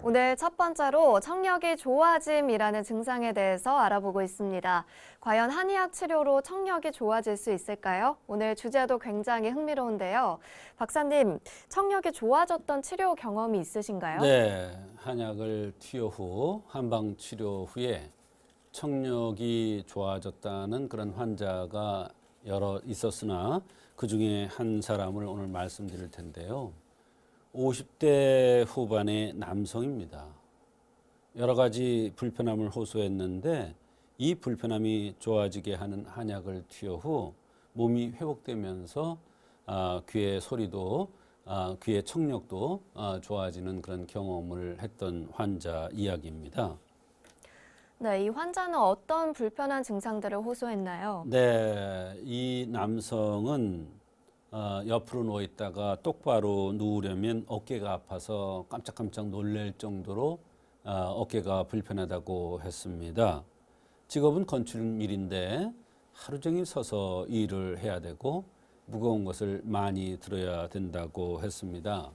오늘 첫 번째로 청력이 좋아짐이라는 증상에 대해서 알아보고 있습니다. 과연 한의학 치료로 청력이 좋아질 수 있을까요? 오늘 주제도 굉장히 흥미로운데요. 박사님, 청력이 좋아졌던 치료 경험이 있으신가요? 네, 한약을 투여 후 한방 치료 후에 청력이 좋아졌다는 그런 환자가 여러 있었으나 그 중에 한 사람을 오늘 말씀드릴 텐데요. 50대 후반의 남성입니다. 여러 가지 불편함을 호소했는데 이 불편함이 좋아지게 하는 한약을 투여 후 몸이 회복되면서 귀의 소리도 귀의 청력도 좋아지는 그런 경험을 했던 환자 이야기입니다. 네, 이 환자는 어떤 불편한 증상들을 호소했나요? 네, 이 남성은 옆으로 누워 있다가 똑바로 누우려면 어깨가 아파서 깜짝깜짝 놀랄 정도로 어깨가 불편하다고 했습니다. 직업은 건축일인데 하루 종일 서서 일을 해야 되고 무거운 것을 많이 들어야 된다고 했습니다.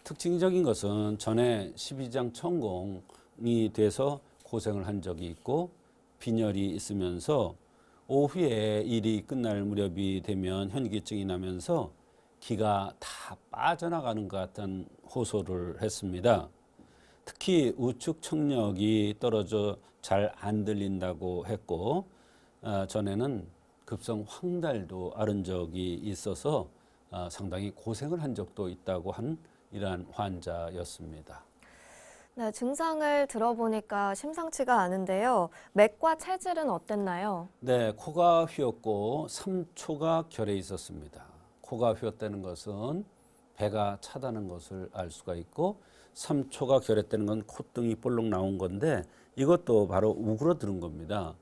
특징적인 것은 전에 12장 천공이 돼서 고생을 한 적이 있고 빈혈이 있으면서 오후에 일이 끝날 무렵이 되면 현기증이 나면서 기가 다 빠져나가는 것 같은 호소를 했습니다. 특히 우측 청력이 떨어져 잘 안 들린다고 했고 전에는 급성 황달도 앓은 적이 있어서 상당히 고생을 한 적도 있다고 한 이러한 환자였습니다. 네, 증상을 들어보니까 심상치가 않은데요. 맥과 체질은 어땠나요? 네, 코가 휘었고 3초가 결에 있었습니다. 코가 휘었다는 것은 배가 차다는 것을 알 수가 있고 3초가 결했다는 건 콧등이 볼록 나온 건데 이것도 바로 우그러드는 겁니다.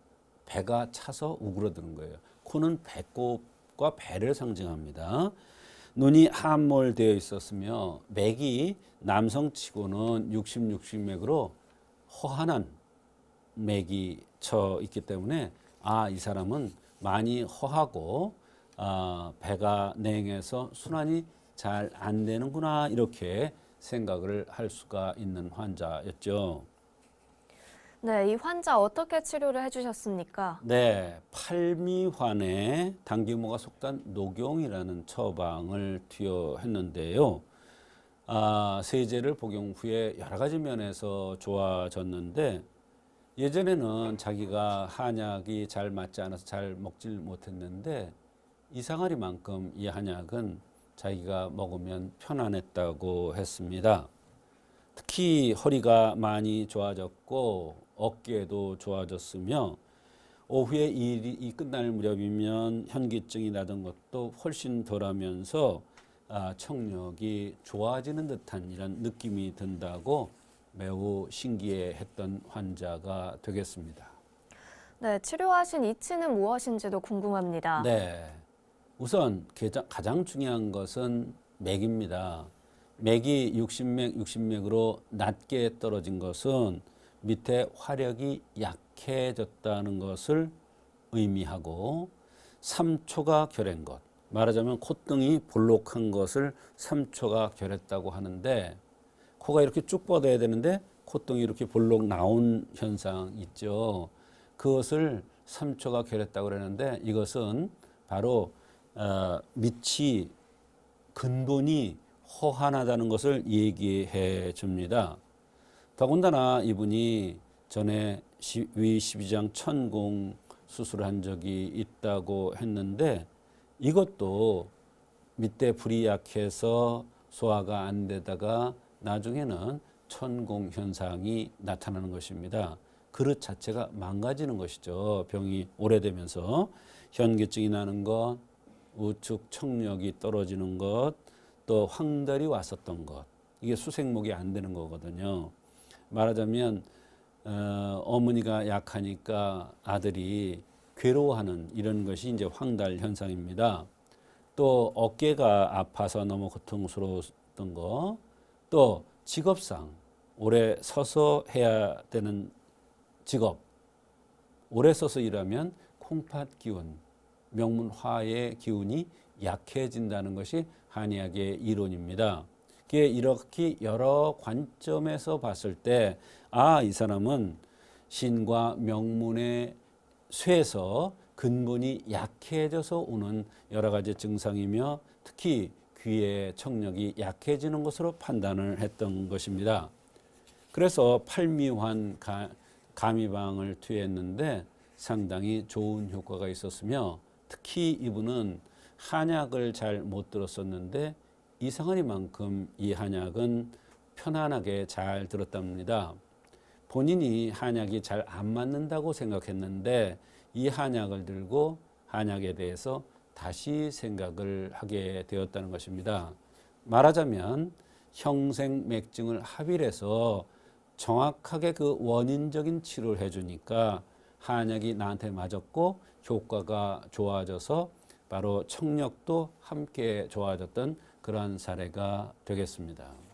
배가 차서 우그러드는 거예요. 코는 배꼽과 배를 상징합니다. 눈이 함몰되어 있었으며 맥이 남성치고는 60맥으로 허한한 맥이 쳐 있기 때문에 이 사람은 많이 허하고 배가 냉해서 순환이 잘 안 되는구나 이렇게 생각을 할 수가 있는 환자였죠. 네, 이 환자 어떻게 치료를 해주셨습니까? 네, 팔미환에 당귀모가 속단 녹용이라는 처방을 투여했는데요. 세제를 복용 후에 여러 가지 면에서 좋아졌는데 예전에는 자기가 한약이 잘 맞지 않아서 잘 먹질 못했는데 이상하리만큼 이 한약은 자기가 먹으면 편안했다고 했습니다. 특히 허리가 많이 좋아졌고 어깨도 좋아졌으며 오후에 일이 끝날 무렵이면 현기증이 나던 것도 훨씬 덜하면서 청력이 좋아지는 듯한 이런 느낌이 든다고 매우 신기해했던 환자가 되겠습니다. 네, 치료하신 이치는 무엇인지도 궁금합니다. 네, 우선 가장 중요한 것은 맥입니다. 맥이 60맥으로 낮게 떨어진 것은 밑에 화력이 약해졌다는 것을 의미하고 3초가 결한 것, 말하자면 콧등이 볼록한 것을 3초가 결했다고 하는데 코가 이렇게 쭉 뻗어야 되는데 콧등이 이렇게 볼록 나온 현상 있죠. 그것을 3초가 결했다고 그러는데 이것은 바로 밑이 근본이 허한하다는 것을 얘기해 줍니다. 더군다나 이분이 전에 위 12장 천공 수술한 적이 있다고 했는데 이것도 밑에 불이 약해서 소화가 안 되다가 나중에는 천공 현상이 나타나는 것입니다. 그릇 자체가 망가지는 것이죠. 병이 오래되면서 현기증이 나는 것, 우측 청력이 떨어지는 것, 또 황달이 왔었던 것, 이게 수생목이 안 되는 거거든요. 말하자면 어머니가 약하니까 아들이 괴로워하는 이런 것이 이제 황달 현상입니다. 또 어깨가 아파서 너무 고통스러웠던 거, 또 직업상 오래 서서 해야 되는 직업, 오래 서서 일하면 콩팥 기운, 명문화의 기운이 약해진다는 것이 한의학의 이론입니다. 이렇게 여러 관점에서 봤을 때, 아, 이 사람은 신과 명문의 쇠에서 근본이 약해져서 오는 여러 가지 증상이며 특히 귀의 청력이 약해지는 것으로 판단을 했던 것입니다. 그래서 팔미환 감이방을 투여했는데 상당히 좋은 효과가 있었으며 특히 이분은 한약을 잘 못 들었었는데 이상하니만큼 이 한약은 편안하게 잘 들었답니다. 본인이 한약이 잘 안 맞는다고 생각했는데 이 한약을 들고 한약에 대해서 다시 생각을 하게 되었다는 것입니다. 말하자면 형생맥증을 합의해서 정확하게 그 원인적인 치료를 해주니까 한약이 나한테 맞았고 효과가 좋아져서 바로 청력도 함께 좋아졌던 그러한 사례가 되겠습니다.